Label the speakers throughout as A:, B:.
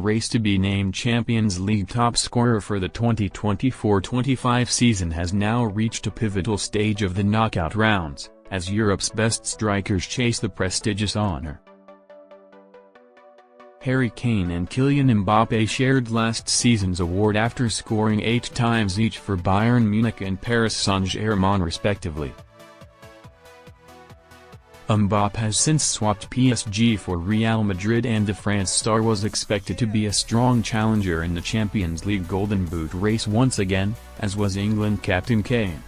A: race to be named Champions League top scorer for the 2024-25 season has now reached a pivotal stage of the knockout rounds, as Europe's best strikers chase the prestigious honor. Harry Kane and Kylian Mbappe shared last season's award after scoring 8 times each for Bayern Munich and Paris Saint-Germain respectively. Mbappe has since swapped PSG for Real Madrid, and the France star was expected to be a strong challenger in the Champions League Golden Boot race once again, as was England captain Kane.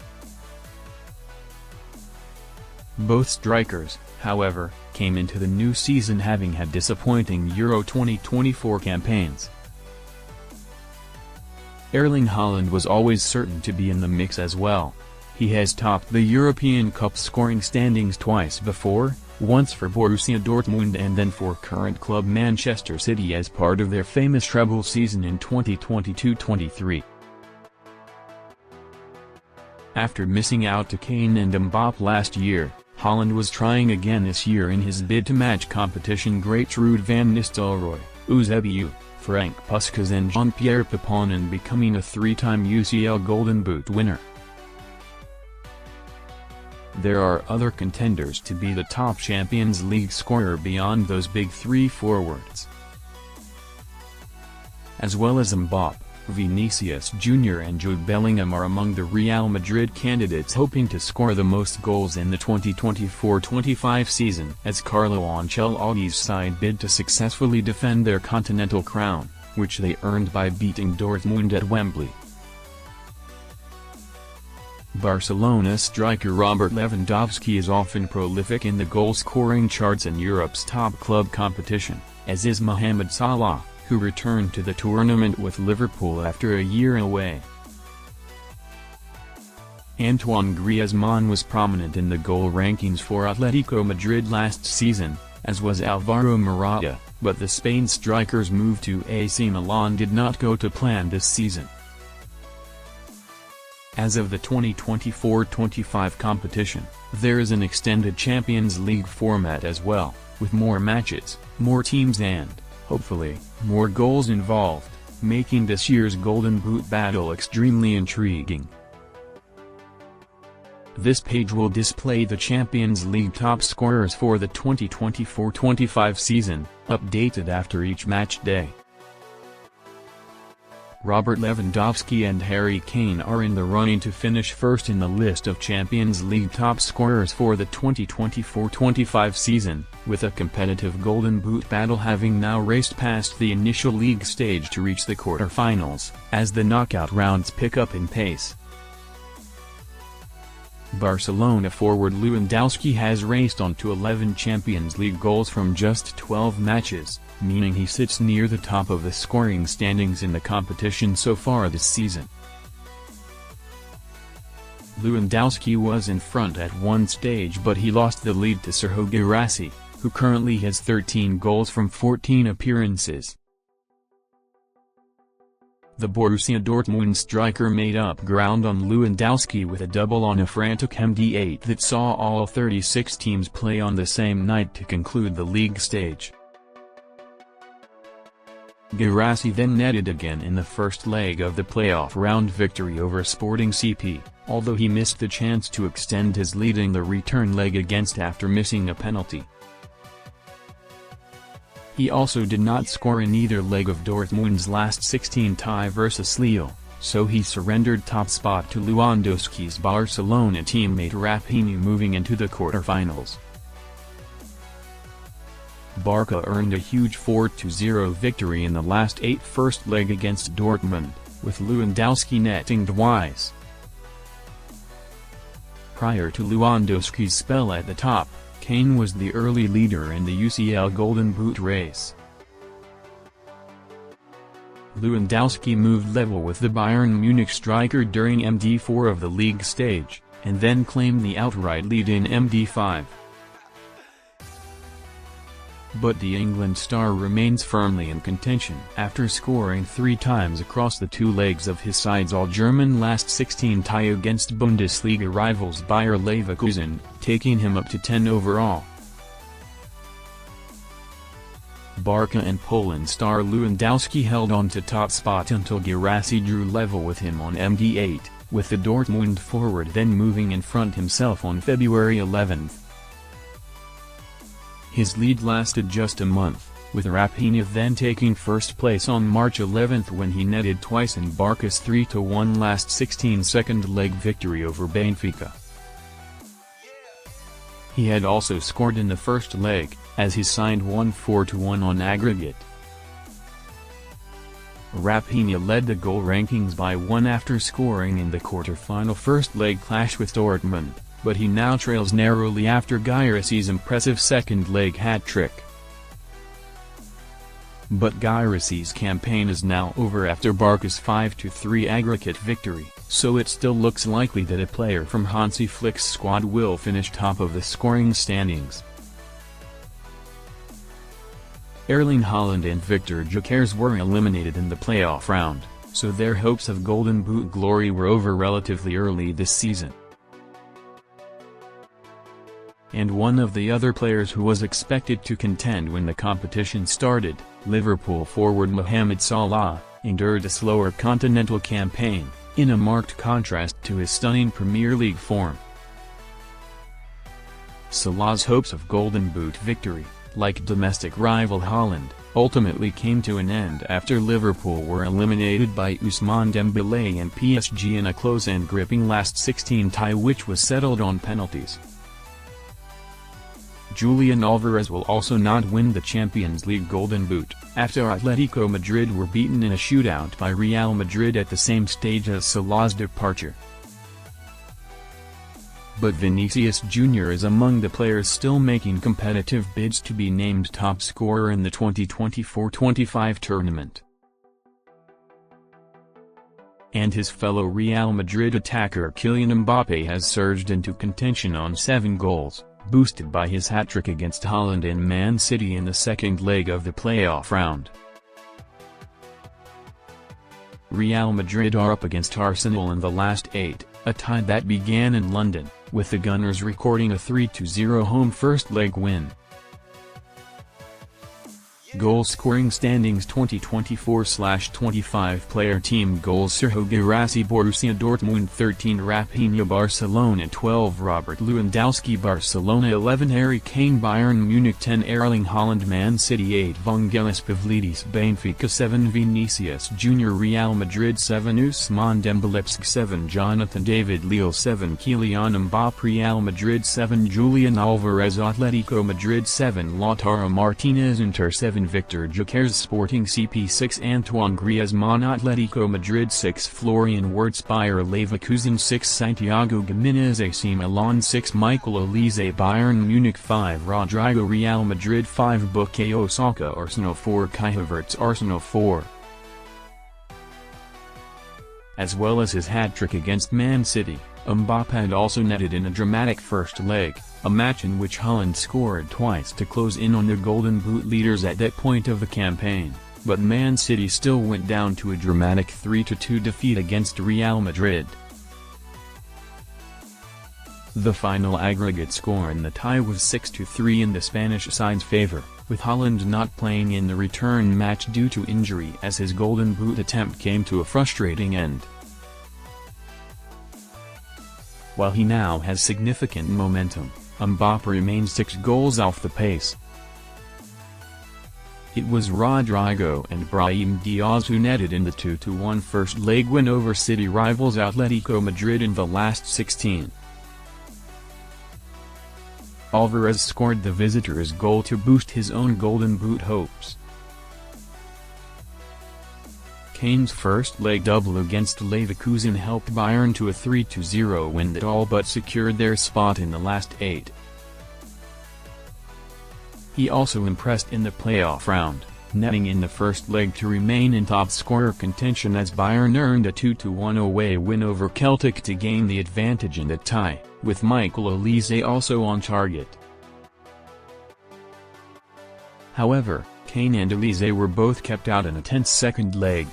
A: Both strikers, however, came into the new season having had disappointing Euro 2024 campaigns. Erling Haaland was always certain to be in the mix as well. He has topped the European Cup scoring standings twice before, once for Borussia Dortmund and then for current club Manchester City as part of their famous treble season in 2022-23. After missing out to Kane and Mbappe last year, Haaland was trying again this year in his bid to match competition greats Ruud van Nistelrooy, Eusebio, Frank Puskas and Jean-Pierre Papin, and becoming a 3-time UCL Golden Boot winner. There are other contenders to be the top Champions League scorer beyond those big 3 forwards. As well as Mbappe, Vinicius Jr. and Jude Bellingham are among the Real Madrid candidates hoping to score the most goals in the 2024-25 season, as Carlo Ancelotti's side bid to successfully defend their continental crown, which they earned by beating Dortmund at Wembley. Barcelona striker Robert Lewandowski is often prolific in the goal-scoring charts in Europe's top club competition, as is Mohamed Salah, who returned to the tournament with Liverpool after a year away. Antoine Griezmann was prominent in the goal rankings for Atletico Madrid last season, as was Alvaro Morata, but the Spain striker's move to AC Milan did not go to plan this season. As of the 2024-25 competition, there is an extended Champions League format as well, with more matches, more teams and, hopefully, more goals involved, making this year's Golden Boot battle extremely intriguing. This page will display the Champions League top scorers for the 2024-25 season, updated after each match day. Robert Lewandowski and Harry Kane are in the running to finish first in the list of Champions League top scorers for the 2024-25 season, with a competitive Golden Boot battle having now raced past the initial league stage to reach the quarter-finals, as the knockout rounds pick up in pace. Barcelona forward Lewandowski has raced on to 11 Champions League goals from just 12 matches, meaning he sits near the top of the scoring standings in the competition so far this season. Lewandowski was in front at one stage, but he lost the lead to Sergio Guirassy, who currently has 13 goals from 14 appearances. The Borussia Dortmund striker made up ground on Lewandowski with a double on a frantic MD8 that saw all 36 teams play on the same night to conclude the league stage. Guirassy then netted again in the first leg of the playoff round victory over Sporting CP, although he missed the chance to extend his lead in the return leg against after missing a penalty. He also did not score in either leg of Dortmund's last 16 tie versus Lille, so he surrendered top spot to Lewandowski's Barcelona teammate Rafinha moving into the quarterfinals. Barca earned a huge 4-0 victory in the last 8 first leg against Dortmund, with Lewandowski netting twice. Prior to Lewandowski's spell at the top, Kane was the early leader in the UCL Golden Boot race. Lewandowski moved level with the Bayern Munich striker during MD4 of the league stage, and then claimed the outright lead in MD5. But the England star remains firmly in contention after scoring 3 times across the 2 legs of his side's all-German last 16 tie against Bundesliga rivals Bayer Leverkusen, taking him up to 10 overall. Barca and Poland star Lewandowski held on to top spot until Guirassy drew level with him on MD8, with the Dortmund forward then moving in front himself on February 11. His lead lasted just a month, with Raphinha then taking first place on March 11 when he netted twice in Barca's 3-1 last 16-second leg victory over Benfica. He had also scored in the first leg, as he signed 4-1 on aggregate. Raphinha led the goal rankings by 1 after scoring in the quarter-final first-leg clash with Dortmund, but he now trails narrowly after Guirassy's impressive second-leg hat-trick. But Guirassy's campaign is now over after Barca's 5-3 aggregate victory, so it still looks likely that a player from Hansi Flick's squad will finish top of the scoring standings. Erling Haaland and Victor Gyökeres were eliminated in the playoff round, so their hopes of Golden Boot glory were over relatively early this season. And one of the other players who was expected to contend when the competition started, Liverpool forward Mohamed Salah, endured a slower continental campaign, in a marked contrast to his stunning Premier League form. Salah's hopes of Golden Boot victory, like domestic rival Haaland, ultimately came to an end after Liverpool were eliminated by Ousmane Dembélé and PSG in a close and gripping last 16 tie which was settled on penalties. Julian Alvarez will also not win the Champions League Golden Boot, after Atletico Madrid were beaten in a shootout by Real Madrid at the same stage as Salah's departure. But Vinicius Jr. is among the players still making competitive bids to be named top scorer in the 2024-25 tournament. And his fellow Real Madrid attacker Kylian Mbappe has surged into contention on 7 goals. Boosted by his hat-trick against Haaland and Man City in the second leg of the playoff round. Real Madrid are up against Arsenal in the last 8, a tie that began in London, with the Gunners recording a 3-0 home first-leg win. Goal-scoring standings 2024/25 player team goals: Sergio Guirassy Borussia Dortmund 13 Raphinha Barcelona 12 Robert Lewandowski Barcelona 11 Harry Kane Bayern Munich 10 Erling Haaland Man City 8 Vangelis Pavlidis Benfica 7 Vinicius Jr. Real Madrid 7 Ousmane Dembélé 7 Jonathan David Lille 7 Kylian Mbappe Real Madrid 7 Julian Alvarez Atletico Madrid 7 Lautaro Martinez Inter 7 Victor Gyökeres Sporting CP 6 Antoine Griezmann Atletico Madrid 6 Florian Wirtz Bayer Leverkusen 6 Santiago Gimenez AC Milan 6 Michael Olise Bayern Munich 5 Rodrigo Real Madrid 5 Bukayo Saka Arsenal 4 Kai Havertz Arsenal 4. As well as his hat-trick against Man City, Mbappe had also netted in a dramatic first leg, a match in which Haaland scored twice to close in on the Golden Boot leaders at that point of the campaign, but Man City still went down to a dramatic 3-2 defeat against Real Madrid. The final aggregate score in the tie was 6-3 in the Spanish side's favor, with Haaland not playing in the return match due to injury as his Golden Boot attempt came to a frustrating end. While he now has significant momentum, Mbappe remains 6 goals off the pace. It was Rodrigo and Brahim Diaz who netted in the 2-1 first-leg win over City rivals Atletico Madrid in the last 16. Alvarez scored the visitors' goal to boost his own Golden Boot hopes. Kane's first-leg double against Leverkusen helped Bayern to a 3-0 win that all but secured their spot in the last 8. He also impressed in the playoff round, netting in the first leg to remain in top scorer contention as Bayern earned a 2-1 away win over Celtic to gain the advantage in the tie, with Michael Olise also on target. However, Kane and Olise were both kept out in a tense second leg.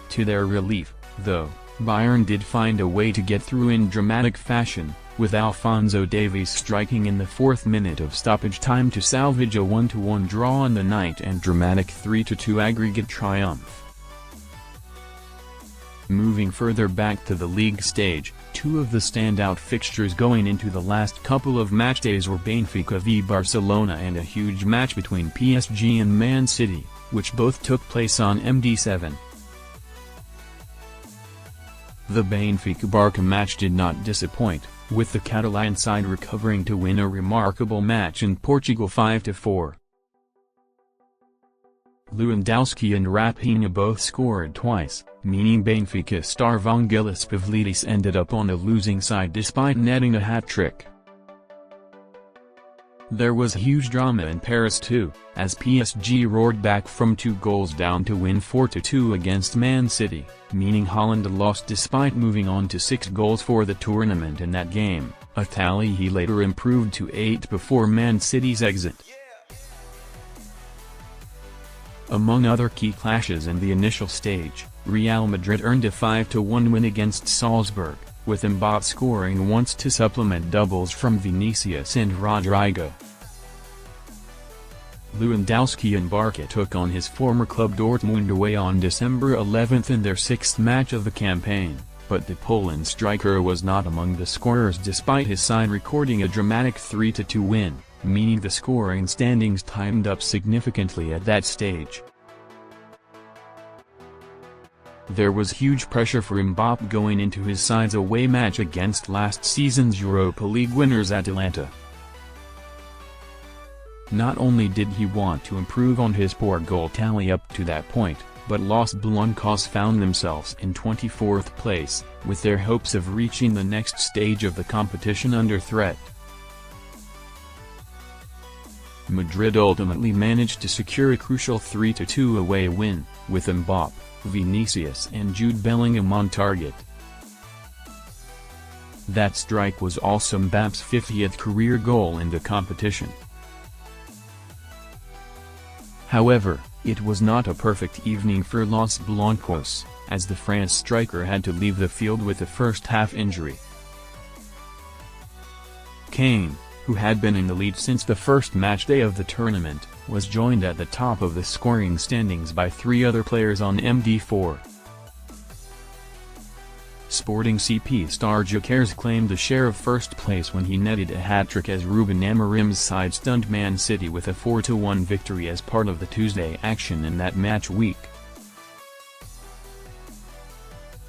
A: To their relief, though, Bayern did find a way to get through in dramatic fashion, with Alphonso Davies striking in the 4th minute of stoppage time to salvage a 1-1 draw on the night and dramatic 3-2 aggregate triumph. Moving further back to the league stage, two of the standout fixtures going into the last couple of matchdays were Benfica v Barcelona and a huge match between PSG and Man City, which both took place on MD7. The Benfica-Barca match did not disappoint, with the Catalan side recovering to win a remarkable match in Portugal 5-4. Lewandowski and Raphinha both scored twice, meaning Benfica star Vangelis Pavlidis ended up on a losing side despite netting a hat-trick. There was huge drama in Paris too, as PSG roared back from 2 goals down to win 4-2 against Man City, meaning Haaland lost despite moving on to 6 goals for the tournament in that game, a tally he later improved to 8 before Man City's exit. Among other key clashes in the initial stage, Real Madrid earned a 5-1 win against Salzburg, with Mbappe scoring once to supplement doubles from Vinicius and Rodrigo. Lewandowski and Barca took on his former club Dortmund away on December 11 in their 6th match of the campaign, but the Poland striker was not among the scorers despite his side recording a dramatic 3-2 win, meaning the scoring standings tightened up significantly at that stage. There was huge pressure for Mbappe going into his side's away match against last season's Europa League winners Atalanta. Not only did he want to improve on his poor goal tally up to that point, but Los Blancos found themselves in 24th place, with their hopes of reaching the next stage of the competition under threat. Madrid ultimately managed to secure a crucial 3-2 away win, with Mbappe, Vinicius and Jude Bellingham on target. That strike was also Mbappe's 50th career goal in the competition. However, it was not a perfect evening for Los Blancos, as the France striker had to leave the field with a first-half injury. Kane, who had been in the lead since the first matchday of the tournament, was joined at the top of the scoring standings by 3 other players on MD4. Sporting CP star Gyökeres claimed a share of first place when he netted a hat-trick as Ruben Amorim's side stunned Man City with a 4-1 victory as part of the Tuesday action in that match week.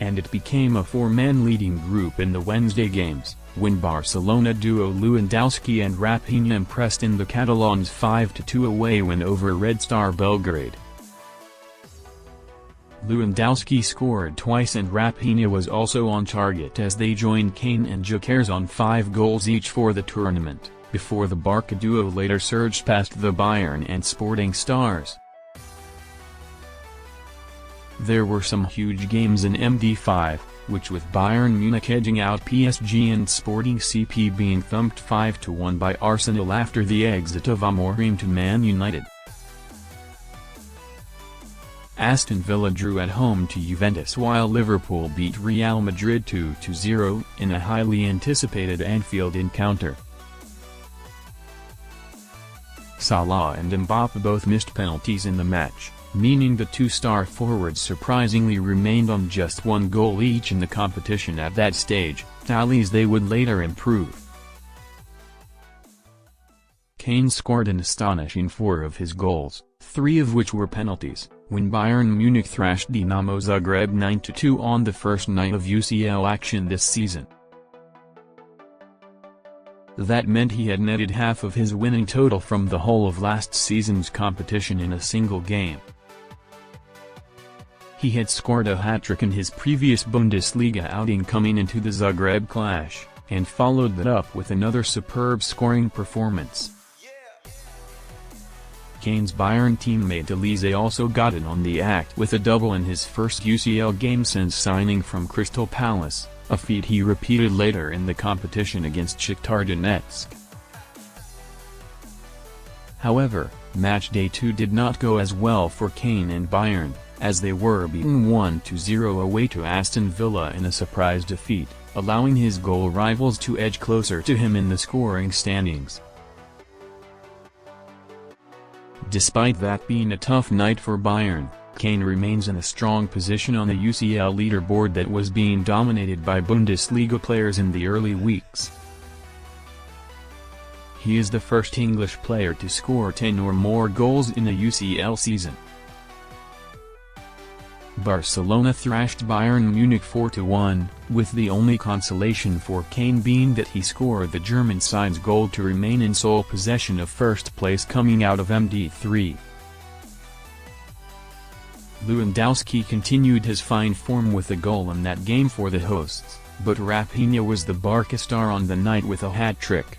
A: And it became a 4-man leading group in the Wednesday games, when Barcelona duo Lewandowski and Raphinha impressed in the Catalans' 5-2 away win over Red Star Belgrade. Lewandowski scored twice and Raphinha was also on target as they joined Kane and Gyökeres on 5 goals each for the tournament, before the Barca duo later surged past the Bayern and Sporting stars. There were some huge games in MD5, which with Bayern Munich edging out PSG and Sporting CP being thumped 5-1 by Arsenal after the exit of Amorim to Man United. Aston Villa drew at home to Juventus while Liverpool beat Real Madrid 2-0 in a highly anticipated Anfield encounter. Salah and Mbappe both missed penalties in the match, meaning the 2-star forwards surprisingly remained on just 1 goal each in the competition at that stage, tallies they would later improve. Kane scored an astonishing 4 of his goals, 3 of which were penalties, when Bayern Munich thrashed Dinamo Zagreb 9-2 on the first night of UCL action this season. That meant he had netted half of his winning total from the whole of last season's competition in a single game. He had scored a hat-trick in his previous Bundesliga outing coming into the Zagreb clash, and followed that up with another superb scoring performance. Kane's Bayern teammate Elise also got in on the act with a double in his first UCL game since signing from Crystal Palace, a feat he repeated later in the competition against Shakhtar Donetsk. However, matchday 2 did not go as well for Kane and Bayern, as they were beaten 1-0 away to Aston Villa in a surprise defeat, allowing his goal rivals to edge closer to him in the scoring standings. Despite that being a tough night for Bayern, Kane remains in a strong position on the UCL leaderboard that was being dominated by Bundesliga players in the early weeks. He is the first English player to score 10 or more goals in a UCL season. Barcelona thrashed Bayern Munich 4-1, with the only consolation for Kane being that he scored the German side's goal to remain in sole possession of first place coming out of MD3. Lewandowski continued his fine form with a goal in that game for the hosts, but Rafinha was the Barca star on the night with a hat-trick.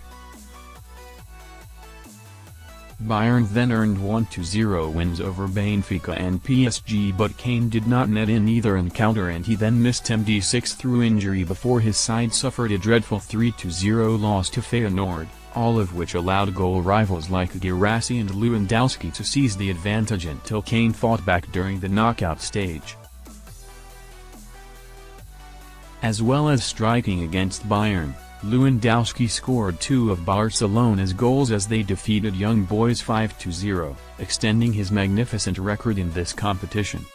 A: Bayern then earned 1-0 wins over Benfica and PSG, but Kane did not net in either encounter and he then missed MD6 through injury before his side suffered a dreadful 3-0 loss to Feyenoord, all of which allowed goal rivals like Guirassy and Lewandowski to seize the advantage until Kane fought back during the knockout stage. As well as striking against Bayern, Lewandowski scored 2 of Barcelona's goals as they defeated Young Boys 5-0, extending his magnificent record in this competition.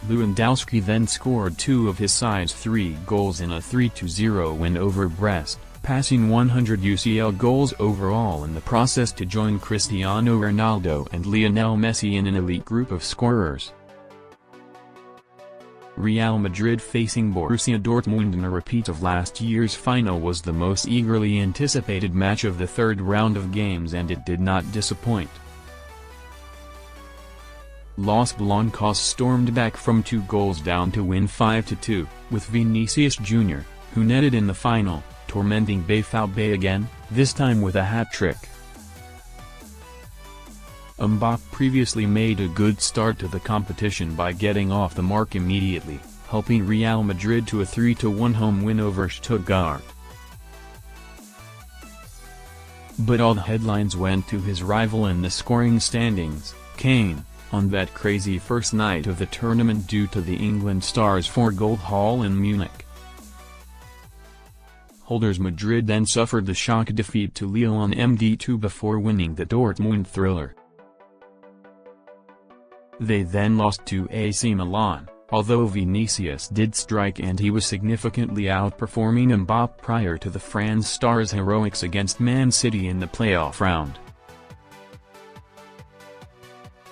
A: Lewandowski then scored 2 of his side's 3 goals in a 3-0 win over Brest, passing 100 UCL goals overall in the process to join Cristiano Ronaldo and Lionel Messi in an elite group of scorers. Real Madrid facing Borussia Dortmund in a repeat of last year's final was the most eagerly anticipated match of the third round of games, and it did not disappoint. Los Blancos stormed back from 2 goals down to win 5-2, with Vinicius Jr., who netted in the final, tormenting Mbappe again, this time with a hat-trick. Mbappe previously made a good start to the competition by getting off the mark immediately, helping Real Madrid to a 3-1 home win over Stuttgart. But all the headlines went to his rival in the scoring standings, Kane, on that crazy first night of the tournament due to the England star's 4-goal haul in Munich. Holders Madrid then suffered the shock defeat to Lille on MD2 before winning the Dortmund thriller. They then lost to AC Milan, although Vinicius did strike and he was significantly outperforming Mbappe prior to the France star's heroics against Man City in the playoff round.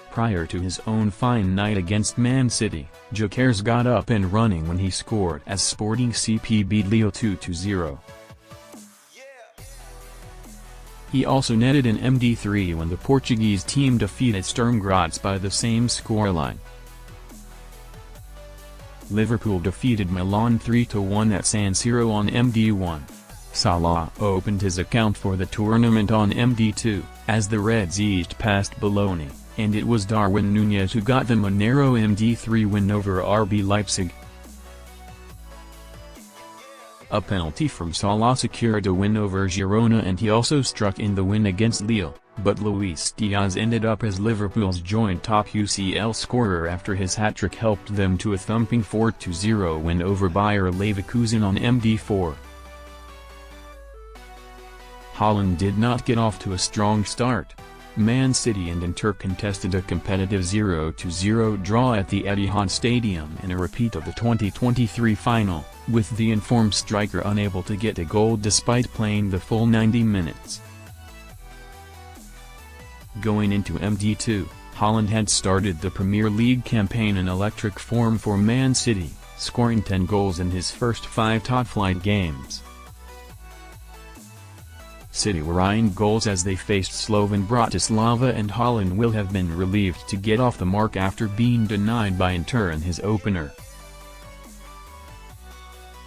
A: Prior to his own fine night against Man City, Jokeres got up and running when he scored as Sporting CP beat Lille 2-0. He also netted in MD3 when the Portuguese team defeated Sturm Graz by the same scoreline. Liverpool defeated Milan 3-1 at San Siro on MD1. Salah opened his account for the tournament on MD2, as the Reds eased past Bologna, and it was Darwin Núñez who got them a narrow MD3 win over RB Leipzig. A penalty from Salah secured a win over Girona, and he also struck in the win against Lille, but Luis Diaz ended up as Liverpool's joint top UCL scorer after his hat-trick helped them to a thumping 4-0 win over Bayer Leverkusen on MD4. Haaland did not get off to a strong start. Man City and Inter contested a competitive 0-0 draw at the Etihad Stadium in a repeat of the 2023 final, with the informed striker unable to get a goal despite playing the full 90 minutes. Going into MD2, Haaland had started the Premier League campaign in electric form for Man City, scoring 10 goals in his first 5 top-flight games. City were eyeing goals as they faced Slovan Bratislava, and Haaland will have been relieved to get off the mark after being denied by Inter in his opener.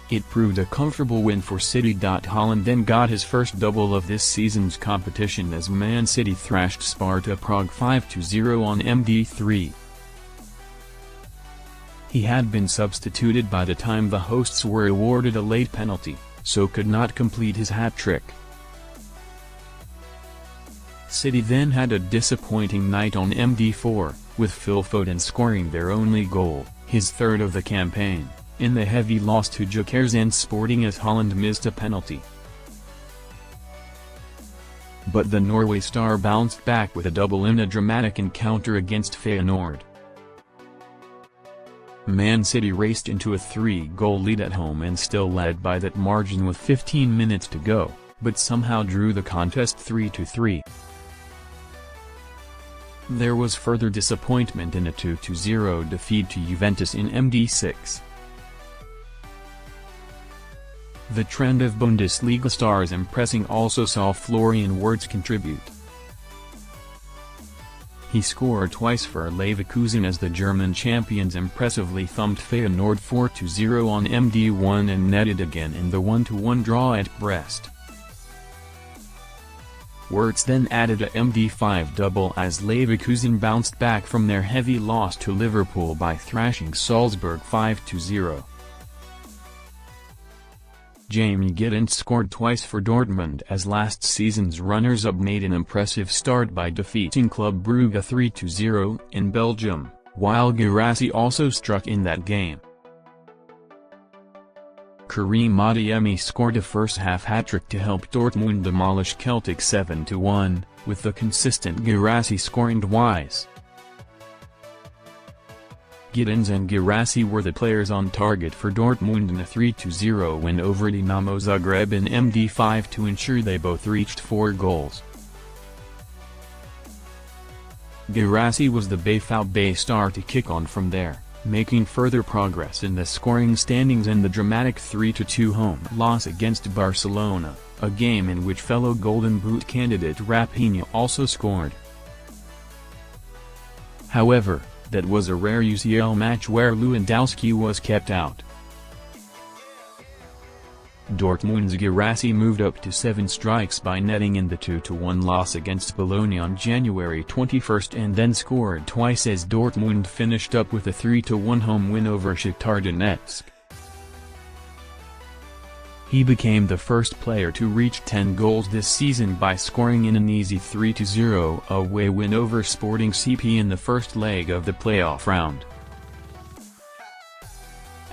A: It proved a comfortable win for City. Haaland then got his first double of this season's competition as Man City thrashed Sparta Prague 5-0 on MD3. He had been substituted by the time the hosts were awarded a late penalty, so could not complete his hat-trick. City then had a disappointing night on MD4, with Phil Foden scoring their only goal, his third of the campaign, in the heavy loss to Jokers and Sporting as Holland missed a penalty. But the Norway star bounced back with a double in a dramatic encounter against Feyenoord. Man City raced into a 3-goal lead at home and still led by that margin with 15 minutes to go, but somehow drew the contest 3-3. There was further disappointment in a 2-0 defeat to Juventus in MD6. The trend of Bundesliga stars impressing also saw Florian Wirtz contribute. He scored twice for Leverkusen as the German champions impressively thumped Feyenoord 4-0 on MD1 and netted again in the 1-1 draw at Brest. Wirtz then added a MD5 double as Leverkusen bounced back from their heavy loss to Liverpool by thrashing Salzburg 5-0. Jamie Giddens scored twice for Dortmund as last season's runners-up made an impressive start by defeating Club Brugge 3-0 in Belgium, while Guirassy also struck in that game. Karim Adeyemi scored a first-half hat-trick to help Dortmund demolish Celtic 7-1, with the consistent Guirassy scoring twice. Giddens and Guirassy were the players on target for Dortmund in a 3-0 win over Dinamo Zagreb in MD5 to ensure they both reached 4 goals. Guirassy was the BVB star to kick on from there, making further progress in the scoring standings in the dramatic 3-2 home loss against Barcelona, a game in which fellow Golden Boot candidate Raphinha also scored. However, that was a rare UCL match where Lewandowski was kept out. Dortmund's Guirassy moved up to 7 strikes by netting in the 2-1 loss against Bologna on January 21 and then scored twice as Dortmund finished up with a 3-1 home win over Shakhtar Donetsk. He became the first player to reach 10 goals this season by scoring in an easy 3-0 away win over Sporting CP in the first leg of the playoff round.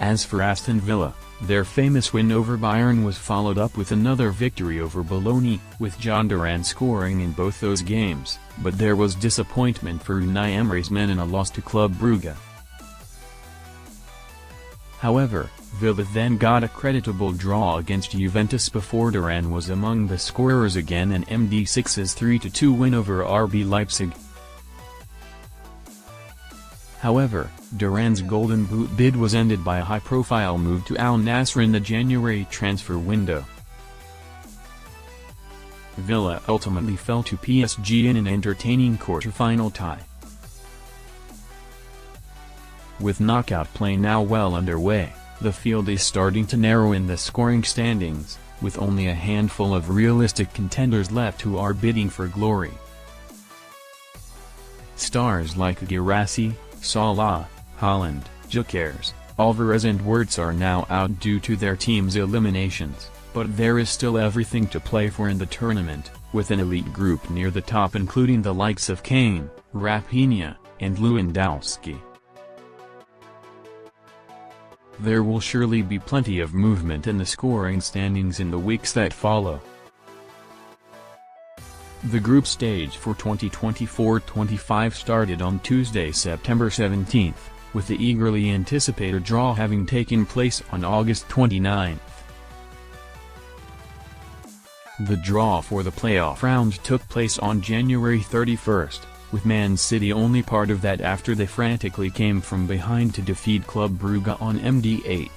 A: As for Aston Villa, their famous win over Bayern was followed up with another victory over Bologna, with John Duran scoring in both those games, but there was disappointment for Unai Emery's men in a loss to Club Brugge. However, Villa then got a creditable draw against Juventus before Duran was among the scorers again in MD6's 3-2 win over RB Leipzig. However, Duran's Golden Boot bid was ended by a high-profile move to Al Nassr in the January transfer window. Villa ultimately fell to PSG in an entertaining quarter-final tie. With knockout play now well underway, the field is starting to narrow in the scoring standings, with only a handful of realistic contenders left who are bidding for glory. Stars like Guirassy, Salah, Haaland, Jokers, Alvarez and Wirtz are now out due to their team's eliminations, but there is still everything to play for in the tournament, with an elite group near the top including the likes of Kane, Raphinha, and Lewandowski. There will surely be plenty of movement in the scoring standings in the weeks that follow. The group stage for 2024-25 started on Tuesday, September 17, with the eagerly anticipated draw having taken place on August 29. The draw for the playoff round took place on January 31, with Man City only part of that after they frantically came from behind to defeat Club Brugge on MD8.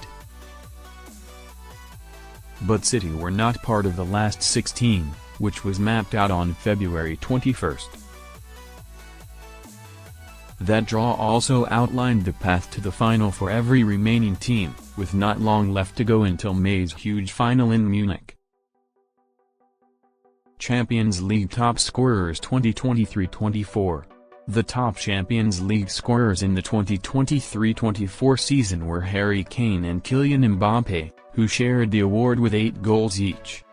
A: But City were not part of the last 16, which was mapped out on February 21. That draw also outlined the path to the final for every remaining team, with not long left to go until May's huge final in Munich. Champions League top scorers 2023-24. The top Champions League scorers in the 2023-24 season were Harry Kane and Kylian Mbappe, who shared the award with 8 goals each.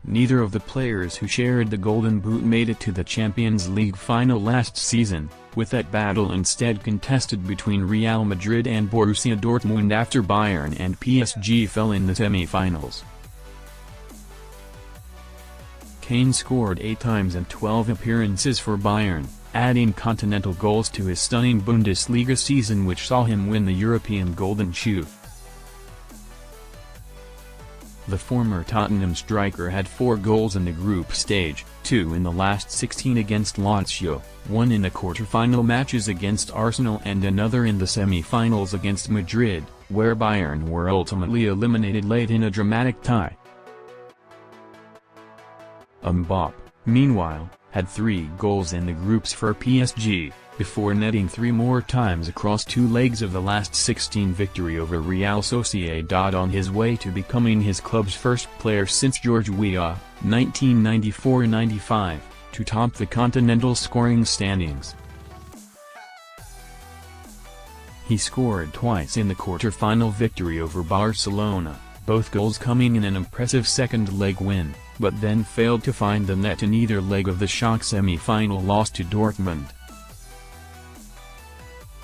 A: Neither of the players who shared the Golden Boot made it to the Champions League final last season, with that battle instead contested between Real Madrid and Borussia Dortmund after Bayern and PSG fell in the semi-finals. Kane scored 8 times in 12 appearances for Bayern, adding continental goals to his stunning Bundesliga season which saw him win the European Golden Shoe. The former Tottenham striker had 4 goals in the group stage, 2 in the last 16 against Lazio, 1 in the quarter-final matches against Arsenal and another in the semi-finals against Madrid, where Bayern were ultimately eliminated late in a dramatic tie. Mbappe, meanwhile, had 3 goals in the groups for PSG, before netting 3 more times across 2 legs of the last 16 victory over Real Sociedad on his way to becoming his club's first player since George Weah, 1994-95, to top the continental scoring standings. He scored twice in the quarter-final victory over Barcelona, both goals coming in an impressive second-leg win, but then failed to find the net in either leg of the shock semi-final loss to Dortmund.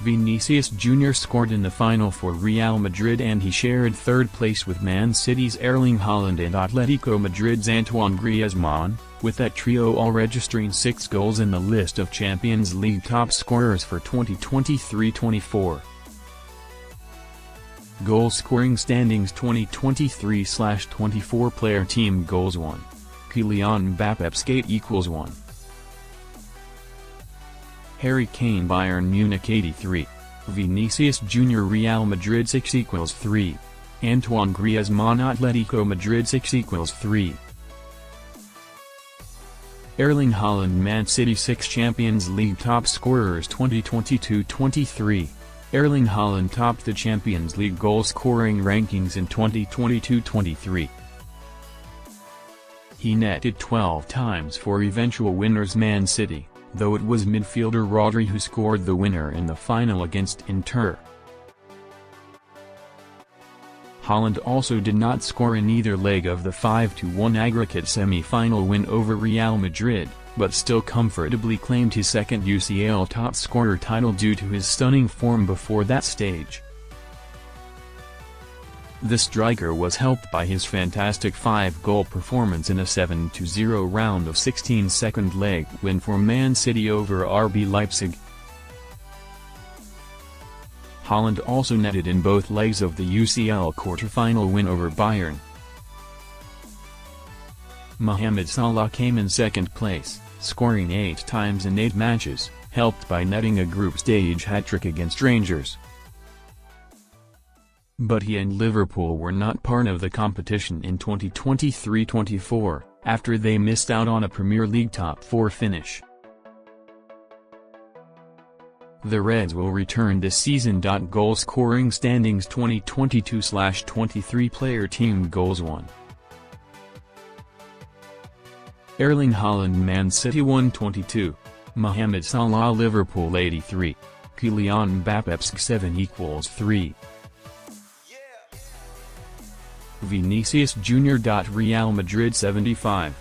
A: Vinicius Jr. scored in the final for Real Madrid and he shared third place with Man City's Erling Haaland and Atletico Madrid's Antoine Griezmann, with that trio all registering 6 goals in the list of Champions League top scorers for 2023-24. Goal scoring standings 2023/24 player team goals 1. Kylian Mbappe skate equals 1. Harry Kane Bayern Munich 83. Vinicius Jr. Real Madrid 6 equals 3. Antoine Griezmann Atletico Madrid 6 equals 3. Erling Haaland Man City 6 Champions League top scorers 2022-23. Erling Haaland topped the Champions League goal-scoring rankings in 2022-23. He netted 12 times for eventual winners Man City, though it was midfielder Rodri who scored the winner in the final against Inter. Haaland also did not score in either leg of the 5-1 aggregate semi-final win over Real Madrid, but still comfortably claimed his second UCL top scorer title due to his stunning form before that stage. The striker was helped by his fantastic 5-goal performance in a 7-0 round of 16 second leg win for Man City over RB Leipzig. Haaland also netted in both legs of the UCL quarter-final win over Bayern. Mohamed Salah came in second place, scoring 8 times in 8 matches, helped by netting a group stage hat-trick against Rangers. But he and Liverpool were not part of the competition in 2023-24, after they missed out on a Premier League top 4 finish. The Reds will return this season. Goal scoring standings 2022/23 player team goals 1. Erling Haaland Man City 122. Mohamed Salah Liverpool 83. Kylian Mbappe 7 equals 3. Vinicius Jr. Real Madrid 75.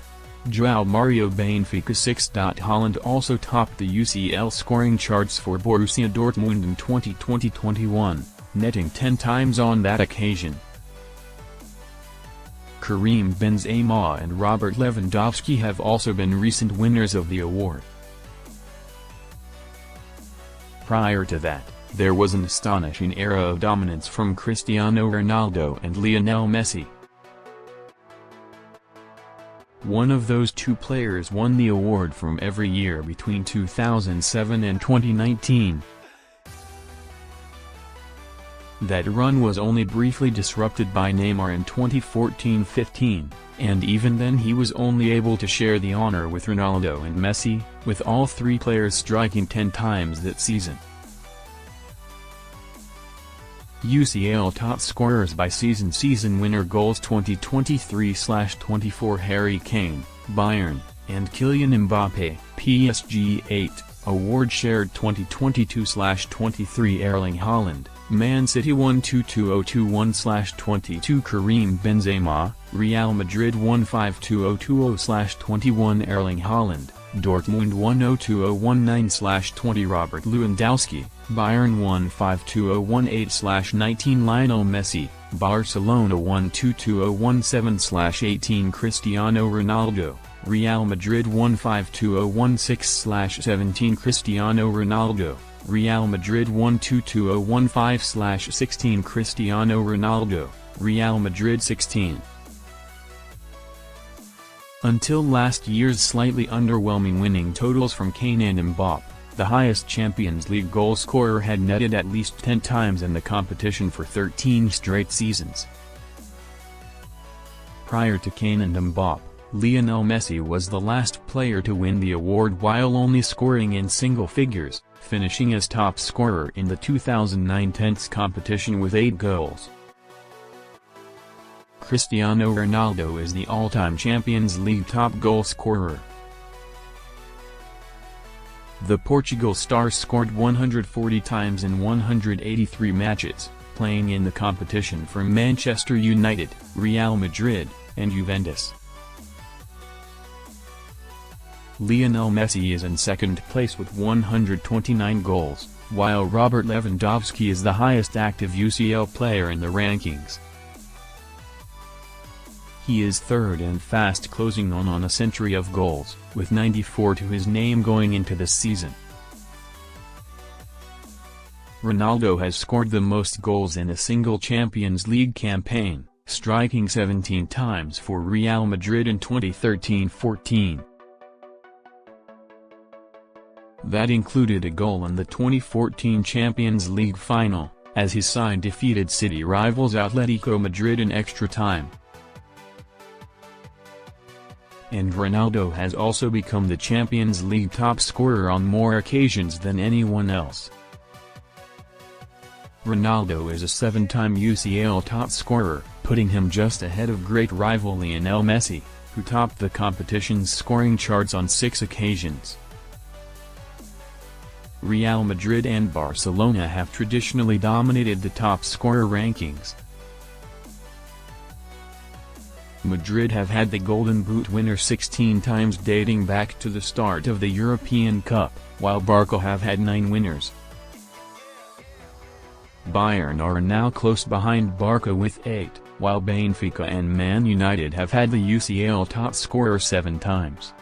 A: João Mario Benfica 6. Haaland also topped the UCL scoring charts for Borussia Dortmund in 2020-21, netting 10 times on that occasion. Karim Benzema and Robert Lewandowski have also been recent winners of the award. Prior to that, there was an astonishing era of dominance from Cristiano Ronaldo and Lionel Messi. One of those two players won the award from every year between 2007 and 2019. That run was only briefly disrupted by Neymar in 2014-15, and even then he was only able to share the honor with Ronaldo and Messi, with all three players striking 10 times that season. UCL top scorers by season winner goals 2023/24 Harry Kane, Bayern, and Kylian Mbappe, PSG 8, award shared 2022/23 Erling Haaland, Man City 122/2021/22 Karim Benzema, Real Madrid 152020/21 Erling Haaland, Dortmund 102019/20 Robert Lewandowski, Bayern 152018/19 Lionel Messi, Barcelona 122017/18 Cristiano Ronaldo, Real Madrid 152016/17 Cristiano Ronaldo, Real Madrid 122015/16 Cristiano Ronaldo, Real Madrid 16. Until last year's slightly underwhelming winning totals from Kane and Mbappe, the highest Champions League goal scorer had netted at least 10 times in the competition for 13 straight seasons. Prior to Kane and Mbappe, Lionel Messi was the last player to win the award while only scoring in single figures, finishing as top scorer in the 2009 tenth competition with 8 goals. Cristiano Ronaldo is the all-time Champions League top goal scorer. The Portugal star scored 140 times in 183 matches, playing in the competition for Manchester United, Real Madrid, and Juventus. Lionel Messi is in second place with 129 goals, while Robert Lewandowski is the highest active UCL player in the rankings. He is third and fast closing on a century of goals, with 94 to his name going into this season. Ronaldo has scored the most goals in a single Champions League campaign, striking 17 times for Real Madrid in 2013-14. That included a goal in the 2014 Champions League final, as his side defeated City rivals Atletico Madrid in extra time. And Ronaldo has also become the Champions League top scorer on more occasions than anyone else. Ronaldo is a 7-time UCL top scorer, putting him just ahead of great rival Lionel Messi, who topped the competition's scoring charts on 6 occasions. Real Madrid and Barcelona have traditionally dominated the top scorer rankings. Madrid have had the Golden Boot winner 16 times dating back to the start of the European Cup, while Barca have had 9 winners. Bayern are now close behind Barca with 8, while Benfica and Man United have had the UCL top scorer 7 times.